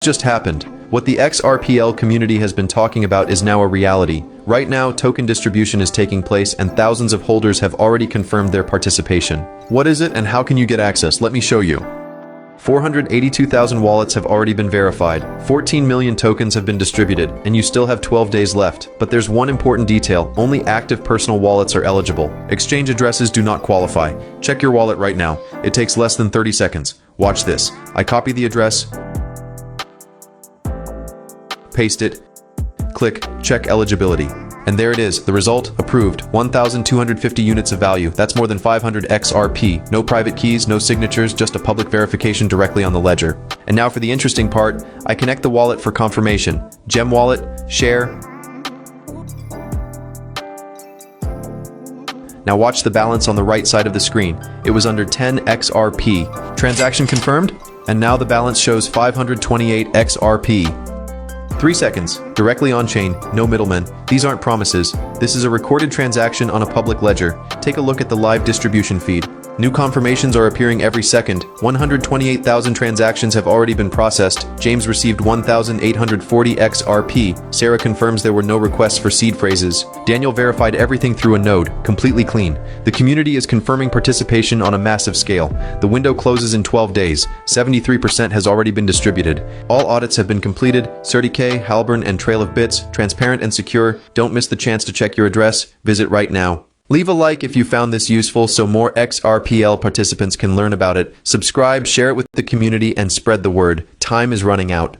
just happened? What the XRPL community has been talking about is now a reality. Right now, token distribution is taking place and thousands of holders have already confirmed their participation. What is it and how can you get access? Let me show you. 482,000 wallets have already been verified, 14 million tokens have been distributed, and you still have 12 days left. But there's one important detail: only active personal wallets are eligible. Exchange addresses do not qualify. Check your wallet right now. It takes less than 30 seconds. Watch this. I copy the address, paste it, click check eligibility. And there it is, the result, approved, 1,250 units of value. That's more than 500 XRP. No private keys, no signatures, just a public verification directly on the ledger. And now for the interesting part, I connect the wallet for confirmation. Gem wallet, share. Now watch the balance on the right side of the screen. It was under 10 XRP. Transaction confirmed? And now the balance shows 528 XRP. 3 seconds, directly on-chain, no middlemen. These aren't promises. This is a recorded transaction on a public ledger. Take a look at the live distribution feed. New confirmations are appearing every second. 128,000 transactions have already been processed. James received 1,840 XRP. Sarah confirms there were no requests for seed phrases. Daniel verified everything through a node, completely clean. The community is confirming participation on a massive scale. The window closes in 12 days. 73% has already been distributed. All audits have been completed. CertiK, Halburn, and Trail of Bits, transparent and secure. Don't miss the chance to check your address. Visit right now. Leave a like if you found this useful so more XRPL participants can learn about it. Subscribe, share it with the community, and spread the word. Time is running out.